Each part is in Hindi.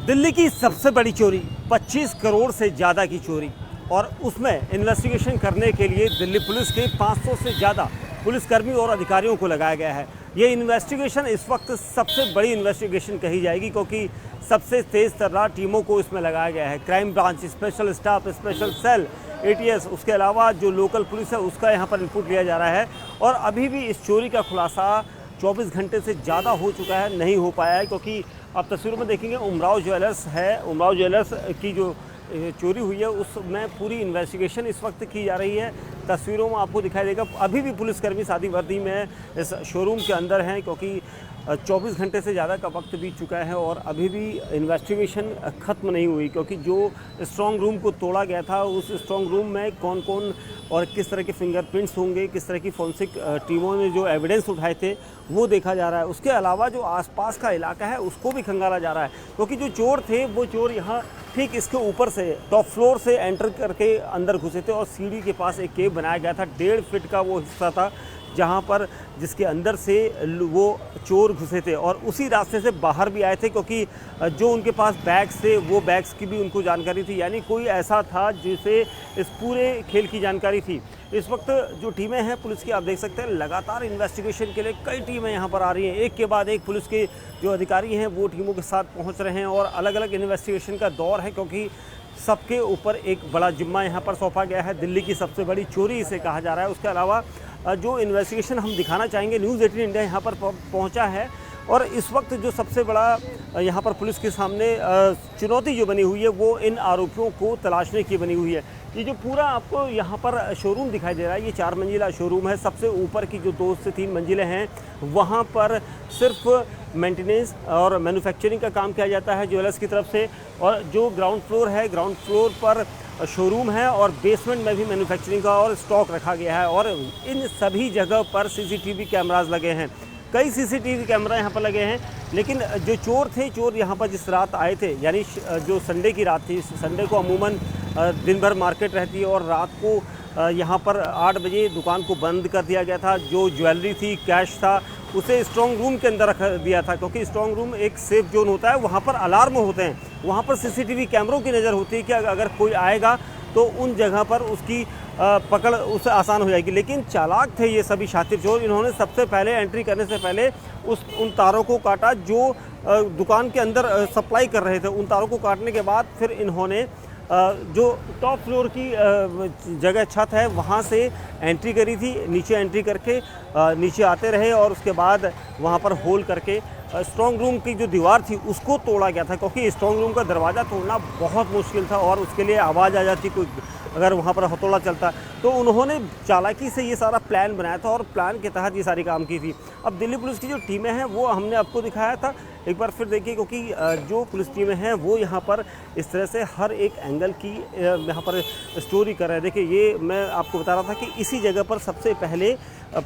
दिल्ली की सबसे बड़ी चोरी, 25 करोड़ से ज़्यादा की चोरी, और उसमें इन्वेस्टिगेशन करने के लिए दिल्ली पुलिस के 500 से ज़्यादा पुलिसकर्मी और अधिकारियों को लगाया गया है। ये इन्वेस्टिगेशन इस वक्त सबसे बड़ी इन्वेस्टिगेशन कही जाएगी, क्योंकि सबसे तेज़ तर्रार टीमों को इसमें लगाया गया है। Crime branch, special staff, special cell, ATS, उसके अलावा जो लोकल पुलिस है उसका यहाँ पर इनपुट लिया जा रहा है। और अभी भी इस चोरी का खुलासा 24 घंटे से ज़्यादा हो चुका है, नहीं हो पाया है, क्योंकि आप तस्वीरों में देखेंगे उमराव ज्वेलर्स है। उमराव ज्वेलर्स की जो चोरी हुई है उसमें पूरी इन्वेस्टिगेशन इस वक्त की जा रही है। तस्वीरों में आपको दिखाई देगा अभी भी पुलिसकर्मी सादी वर्दी में इस शोरूम के अंदर हैं, क्योंकि 24 घंटे से ज़्यादा का वक्त बीत चुका है और अभी भी इन्वेस्टिगेशन ख़त्म नहीं हुई। क्योंकि जो स्ट्रॉन्ग रूम को तोड़ा गया था, उस स्ट्रॉन्ग रूम में कौन कौन और किस तरह के फिंगरप्रिंट्स होंगे, किस तरह की फॉरेंसिक टीमों ने जो एविडेंस उठाए थे वो देखा जा रहा है। उसके अलावा जो आसपास का इलाका है उसको भी खंगाला जा रहा है, क्योंकि जो चोर थे वो चोर यहाँ ठीक इसके ऊपर से टॉप फ्लोर से एंटर करके अंदर घुसे थे और सीढ़ी के पास एक केव बनाया गया था। 1.5 फीट का वो हिस्सा था जहाँ पर जिसके अंदर से वो चोर घुसे थे और उसी रास्ते से बाहर भी आए थे, क्योंकि जो उनके पास बैग्स थे वो बैग्स की भी उनको जानकारी थी। यानी कोई ऐसा था जिसे इस पूरे खेल की जानकारी थी। इस वक्त जो टीमें हैं पुलिस की, आप देख सकते हैं लगातार इन्वेस्टिगेशन के लिए कई टीमें यहाँ पर आ रही हैं। एक के बाद एक पुलिस के जो अधिकारी हैं वो टीमों के साथ पहुँच रहे हैं और अलग अलग इन्वेस्टिगेशन का दौर है, क्योंकि सबके ऊपर एक बड़ा जिम्मा यहाँ पर सौंपा गया है। दिल्ली की सबसे बड़ी चोरी इसे कहा जा रहा है। उसके अलावा जो इन्वेस्टिगेशन हम दिखाना चाहेंगे, न्यूज़ 18 इंडिया यहाँ पर पहुँचा है और इस वक्त जो सबसे बड़ा यहाँ पर पुलिस के सामने चुनौती जो बनी हुई है वो इन आरोपियों को तलाशने की बनी हुई है। ये जो पूरा आपको यहाँ पर शोरूम दिखाई दे रहा है, ये 4 मंजिला शोरूम है। सबसे ऊपर की जो 2 से 3 मंजिलें हैं वहाँ पर सिर्फ मेंटेनेंस और मैन्युफैक्चरिंग का काम किया जाता है ज्वेलर्स की तरफ से, और जो ग्राउंड फ्लोर है, ग्राउंड फ्लोर पर शोरूम है और बेसमेंट में भी मैन्युफैक्चरिंग का और स्टॉक रखा गया है। और इन सभी जगह पर CCTV कैमराज लगे हैं, कई CCTV कैमरा यहाँ पर लगे हैं। लेकिन जो चोर थे, चोर यहाँ पर जिस रात आए थे, यानी जो संडे की रात थी, संडे को अमूमन दिन भर मार्केट रहती है और रात को यहाँ पर 8 बजे दुकान को बंद कर दिया गया था। जो ज्वेलरी थी, कैश था, उसे स्ट्रॉन्ग रूम के अंदर रख दिया था, क्योंकि स्ट्रॉन्ग रूम एक सेफ जोन होता है, वहाँ पर अलार्म होते हैं, वहाँ पर CCTV कैमरों की नज़र होती है कि अगर कोई आएगा तो उन जगह पर उसकी पकड़ उससे आसान हो जाएगी। लेकिन चालाक थे ये सभी शातिर चोर। इन्होंने सबसे पहले एंट्री करने से पहले उन तारों को काटा जो दुकान के अंदर सप्लाई कर रहे थे। उन तारों को काटने के बाद फिर इन्होंने जो टॉप फ्लोर की जगह छत है वहाँ से एंट्री करी थी। नीचे एंट्री करके नीचे आते रहे और उसके बाद वहाँ पर होल करके स्ट्रॉन्ग रूम की जो दीवार थी उसको तोड़ा गया था, क्योंकि स्ट्रॉन्ग रूम का दरवाज़ा तोड़ना बहुत मुश्किल था और उसके लिए आवाज़ आ जाती कोई अगर वहाँ पर हथौड़ा चलता। तो उन्होंने चालाकी से ये सारा प्लान बनाया था और प्लान के तहत ये सारी काम की थी। अब दिल्ली पुलिस की जो टीमें हैं वो हमने आपको दिखाया था, एक बार फिर देखिए, क्योंकि जो पुलिस टीमें हैं वो यहाँ पर इस तरह से हर एक एंगल की यहाँ पर स्टोरी कर रहे हैं। देखिए, ये मैं आपको बता रहा था कि इसी जगह पर सबसे पहले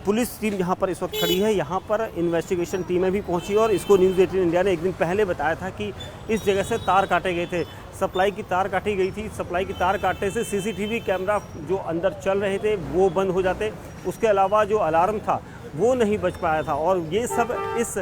पुलिस टीम यहाँ पर इस वक्त खड़ी है। यहाँ पर इन्वेस्टिगेशन टीमें भी पहुँची और इसको न्यूज़ 18 इंडिया ने एक दिन पहले बताया था कि इस जगह से तार काटे गए थे, सप्लाई की तार काटी गई थी। सप्लाई की तार काटने से CCTV कैमरा जो अंदर चल रहे थे वो बंद हो जाते। उसके अलावा जो अलार्म था वो नहीं बच पाया था और ये सब इस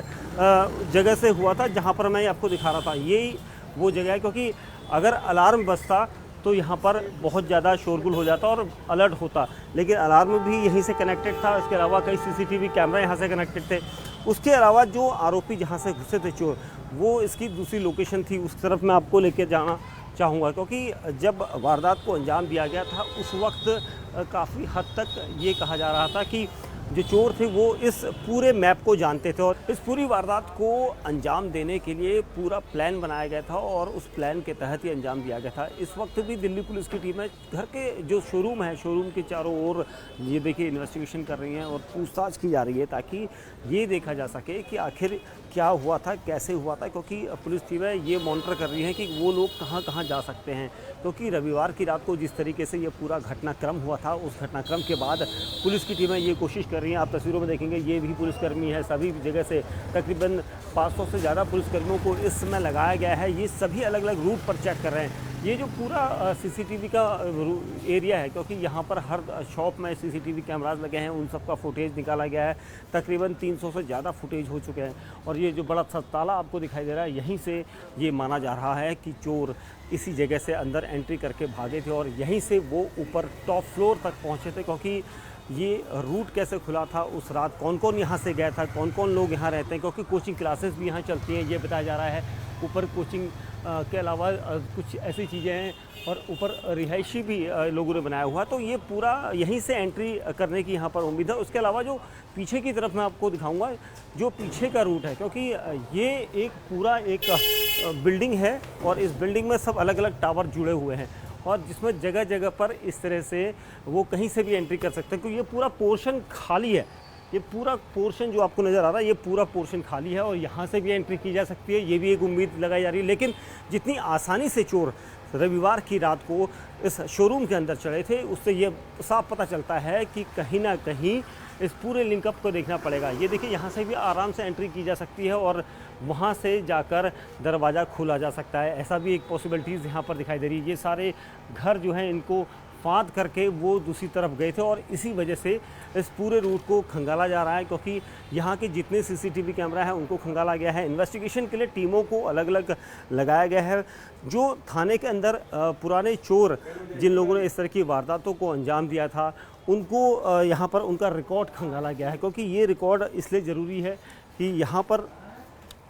जगह से हुआ था जहाँ पर मैं आपको दिखा रहा था। यही वो जगह है, क्योंकि अगर अलार्म बजता तो यहाँ पर बहुत ज़्यादा शोरगुल हो जाता और अलर्ट होता, लेकिन अलार्म भी यहीं से कनेक्टेड था। इसके अलावा कई CCTV कैमरा यहाँ से कनेक्टेड थे। उसके अलावा जो आरोपी जहाँ से घुसे थे चोर, वो इसकी दूसरी लोकेशन थी, उस तरफ मैं आपको लेकर जाना चाहूँगा, क्योंकि जब वारदात को अंजाम दिया गया था उस वक्त काफ़ी हद तक ये कहा जा रहा था कि जो चोर थे वो इस पूरे मैप को जानते थे और इस पूरी वारदात को अंजाम देने के लिए पूरा प्लान बनाया गया था और उस प्लान के तहत ही अंजाम दिया गया था। इस वक्त भी दिल्ली पुलिस की टीमें घर के जो शोरूम है, शोरूम के चारों ओर ये देखिए इन्वेस्टिगेशन कर रही हैं और पूछताछ की जा रही है, ताकि ये देखा जा सके कि आखिर क्या हुआ था, कैसे हुआ था। क्योंकि पुलिस टीमें ये मॉनिटर कर रही हैं कि वो लोग कहाँ कहाँ जा सकते हैं, क्योंकि रविवार की रात को जिस तरीके से ये पूरा घटनाक्रम हुआ था, उस घटनाक्रम के बाद पुलिस की टीमें ये कोशिश कर रही हैं। आप तस्वीरों में देखेंगे ये भी पुलिसकर्मी है, सभी जगह से तकरीबन 500 से ज़्यादा पुलिसकर्मियों को इस समय लगाया गया है। ये सभी अलग अलग रूट पर चेक कर रहे हैं। ये जो पूरा सीसीटीवी का एरिया है, क्योंकि यहाँ पर हर शॉप में सीसीटीवी कैमराज लगे हैं, उन सब का फुटेज निकाला गया है। तकरीबन 300 से ज़्यादा फुटेज हो चुके हैं और ये जो बड़ा सा ताला आपको दिखाई दे रहा है, यहीं से ये माना जा रहा है कि चोर इसी जगह से अंदर एंट्री करके भागे थे और यहीं से वो ऊपर टॉप फ्लोर तक पहुँचे थे। क्योंकि ये रूट कैसे खुला था उस रात, कौन कौन यहाँ से गया था, कौन कौन लोग यहाँ रहते हैं, क्योंकि कोचिंग क्लासेस भी यहाँ चलती हैं, ये बताया जा रहा है। ऊपर कोचिंग के अलावा कुछ ऐसी चीज़ें हैं और ऊपर रिहायशी भी लोगों ने बनाया हुआ, तो ये पूरा यहीं से एंट्री करने की यहाँ पर उम्मीद है। उसके अलावा जो पीछे की तरफ मैं आपको दिखाऊंगा, जो पीछे का रूट है, क्योंकि ये एक पूरा एक बिल्डिंग है और इस बिल्डिंग में सब अलग अलग टावर जुड़े हुए हैं और जिसमें जगह जगह पर इस तरह से वो कहीं से भी एंट्री कर सकते हैं, क्योंकि ये पूरा पोर्शन खाली है। ये पूरा पोर्शन जो आपको नज़र आ रहा है, ये पूरा पोर्शन खाली है और यहाँ से भी एंट्री की जा सकती है, ये भी एक उम्मीद लगाई जा रही है। लेकिन जितनी आसानी से चोर रविवार की रात को इस शोरूम के अंदर चढ़े थे, उससे ये साफ पता चलता है कि कहीं ना कहीं इस पूरे लिंकअप को देखना पड़ेगा। ये देखिए, यहाँ से भी आराम से एंट्री की जा सकती है और वहाँ से जाकर दरवाज़ा खोला जा सकता है, ऐसा भी एक पॉसिबिलिटीज़ यहाँ पर दिखाई दे रही है। ये सारे घर जो हैं इनको फाँद करके वो दूसरी तरफ गए थे और इसी वजह से इस पूरे रूट को खंगाला जा रहा है, क्योंकि यहाँ के जितने सीसीटीवी कैमरा हैं उनको खंगाला गया है। इन्वेस्टिगेशन के लिए टीमों को अलग अलग लगाया गया है। जो थाने के अंदर पुराने चोर जिन लोगों ने इस तरह की वारदातों को अंजाम दिया था, उनको यहाँ पर उनका रिकॉर्ड खंगाला गया है, क्योंकि ये रिकॉर्ड इसलिए ज़रूरी है कि यहाँ पर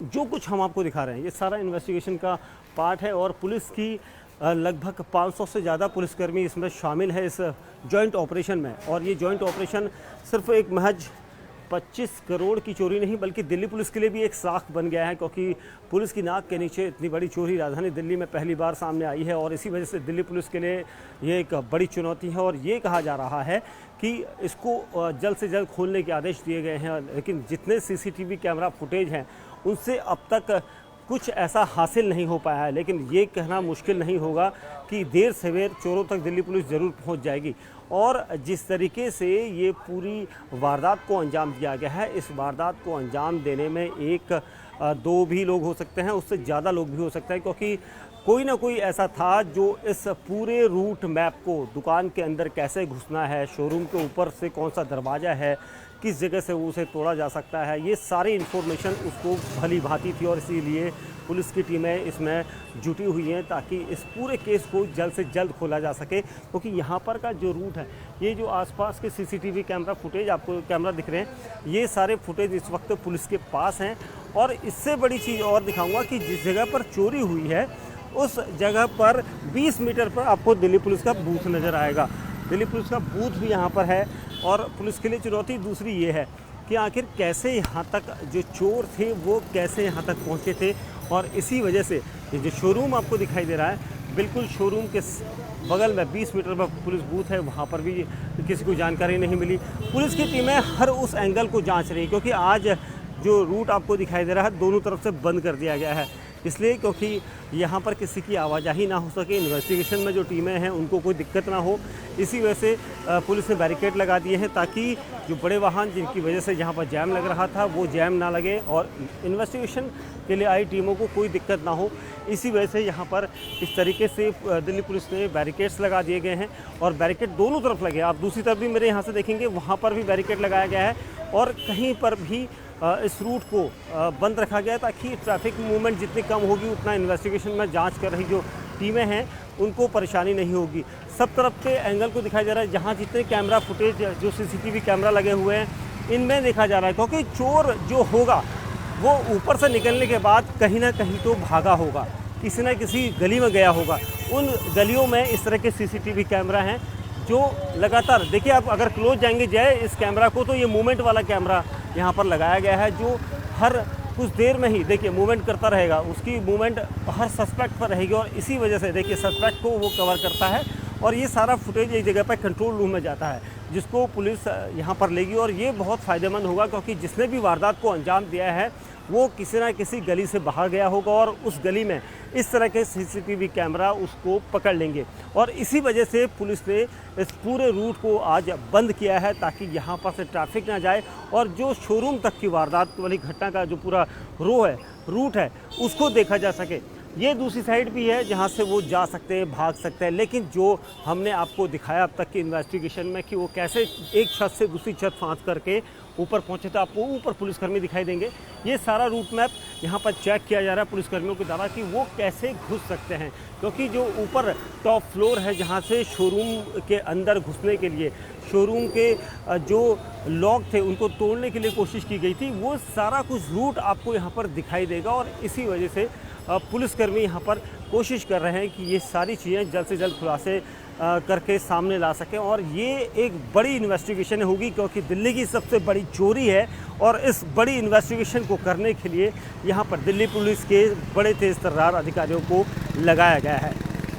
जो कुछ हम आपको दिखा रहे हैं ये सारा इन्वेस्टिगेशन का पार्ट है और पुलिस की लगभग 500 से ज़्यादा पुलिसकर्मी इसमें शामिल है इस जॉइंट ऑपरेशन में। और ये जॉइंट ऑपरेशन सिर्फ एक महज 25 करोड़ की चोरी नहीं, बल्कि दिल्ली पुलिस के लिए भी एक साख बन गया है, क्योंकि पुलिस की नाक के नीचे इतनी बड़ी चोरी राजधानी दिल्ली में पहली बार सामने आई है और इसी वजह से दिल्ली पुलिस के लिए ये एक बड़ी चुनौती है। और ये कहा जा रहा है कि इसको जल्द से जल्द खोलने के आदेश दिए गए हैं, लेकिन जितने सीसीटीवी कैमरा फुटेज हैं उनसे अब तक कुछ ऐसा हासिल नहीं हो पाया है। लेकिन ये कहना मुश्किल नहीं होगा कि देर सवेर चोरों तक दिल्ली पुलिस ज़रूर पहुंच जाएगी। और जिस तरीके से ये पूरी वारदात को अंजाम दिया गया है, इस वारदात को अंजाम देने में एक दो भी लोग हो सकते हैं, उससे ज़्यादा लोग भी हो सकते हैं, क्योंकि कोई ना कोई ऐसा था जो इस पूरे रूट मैप को, दुकान के अंदर कैसे घुसना है, शोरूम के ऊपर से कौन सा दरवाज़ा है, किस जगह से उसे तोड़ा जा सकता है, ये सारी इन्फॉर्मेशन उसको भली भांति थी और इसीलिए पुलिस की टीमें इसमें जुटी हुई हैं ताकि इस पूरे केस को जल्द से जल्द खोला जा सके। क्योंकि यहाँ पर का जो रूट है, ये जो आसपास के सीसीटीवी कैमरा फुटेज आपको कैमरा दिख रहे हैं, ये सारे फुटेज इस वक्त पुलिस के पास हैं। और इससे बड़ी चीज़ और दिखाऊंगा कि जिस जगह पर चोरी हुई है उस जगह पर 20 मीटर पर आपको दिल्ली पुलिस का बूथ नज़र आएगा। दिल्ली पुलिस का बूथ भी यहाँ पर है और पुलिस के लिए चुनौती दूसरी ये है कि आखिर कैसे यहाँ तक जो चोर थे वो कैसे यहाँ तक पहुँचे थे। और इसी वजह से ये जो शोरूम आपको दिखाई दे रहा है, बिल्कुल शोरूम के बगल में 20 मीटर पर पुलिस बूथ है, वहाँ पर भी किसी को जानकारी नहीं मिली। पुलिस की टीमें हर उस एंगल को जांच रही, क्योंकि आज जो रूट आपको दिखाई दे रहा है दोनों तरफ से बंद कर दिया गया है, इसलिए क्योंकि यहाँ पर किसी की आवाजाही ना हो सके, इन्वेस्टिगेशन में जो टीमें हैं उनको कोई दिक्कत ना हो। इसी वजह से पुलिस ने बैरिकेड लगा दिए हैं ताकि जो बड़े वाहन जिनकी वजह से यहाँ पर जैम लग रहा था वो जैम ना लगे और इन्वेस्टिगेशन के लिए आई टीमों को कोई दिक्कत ना हो। इसी वजह से यहाँ पर इस तरीके से दिल्ली पुलिस ने बैरिकेड्स लगा दिए गए हैं और बैरिकेड दोनों तरफ लगे। आप दूसरी तरफ भी मेरे यहाँ से देखेंगे, वहाँ पर भी बैरिकेड लगाया गया है और कहीं पर भी इस रूट को बंद रखा गया ताकि ट्रैफिक मूवमेंट जितनी कम होगी उतना इन्वेस्टिगेशन में जांच कर रही जो टीमें हैं उनको परेशानी नहीं होगी। सब तरफ के एंगल को दिखाया जा रहा है, जहां जितने कैमरा फुटेज जो सीसीटीवी कैमरा लगे हुए हैं इनमें देखा जा रहा है, क्योंकि चोर जो होगा वो ऊपर से निकलने के बाद कहीं ना कहीं तो भागा होगा, किसी न किसी गली में गया होगा। उन गलियों में इस तरह के सीसीटीवी कैमरा हैं जो लगातार, देखिए आप अगर क्लोज जाएंगे जय इस कैमरा को, तो ये मूवमेंट वाला कैमरा यहाँ पर लगाया गया है जो हर कुछ देर में ही देखिए मूवमेंट करता रहेगा, उसकी मूवमेंट हर सस्पेक्ट पर रहेगी और इसी वजह से देखिए सस्पेक्ट को वो कवर करता है और ये सारा फुटेज एक जगह पर कंट्रोल रूम में जाता है जिसको पुलिस यहाँ पर लेगी। और ये बहुत फ़ायदेमंद होगा क्योंकि जिसने भी वारदात को अंजाम दिया है वो किसी ना किसी गली से बाहर गया होगा और उस गली में इस तरह के सीसीटीवी कैमरा उसको पकड़ लेंगे। और इसी वजह से पुलिस ने इस पूरे रूट को आज बंद किया है ताकि यहाँ पर से ट्रैफिक ना जाए और जो शोरूम तक की वारदात वाली घटना का जो पूरा रूट है उसको देखा जा सके। ये दूसरी साइड भी है जहाँ से वो जा सकते हैं, भाग सकते हैं, लेकिन जो हमने आपको दिखाया अब तक की इन्वेस्टिगेशन में कि वो कैसे एक छत से दूसरी छत फांस करके ऊपर पहुँचे, तो आपको ऊपर पुलिसकर्मी दिखाई देंगे। ये सारा रूट मैप यहाँ पर चेक किया जा रहा है पुलिसकर्मियों के द्वारा कि वो कैसे घुस सकते हैं, क्योंकि जो ऊपर टॉप फ्लोर है जहाँ से शोरूम के अंदर घुसने के लिए शोरूम के जो लॉक थे उनको तोड़ने के लिए कोशिश की गई थी, वो सारा कुछ रूट आपको यहाँ पर दिखाई देगा। और इसी वजह से पुलिसकर्मी यहाँ पर कोशिश कर रहे हैं कि ये सारी चीज़ें जल्द से जल्द खुलासे करके सामने ला सकें। और ये एक बड़ी इन्वेस्टिगेशन होगी, क्योंकि दिल्ली की सबसे बड़ी चोरी है और इस बड़ी इन्वेस्टिगेशन को करने के लिए यहाँ पर दिल्ली पुलिस के बड़े तेज़ तर्रार अधिकारियों को लगाया गया है।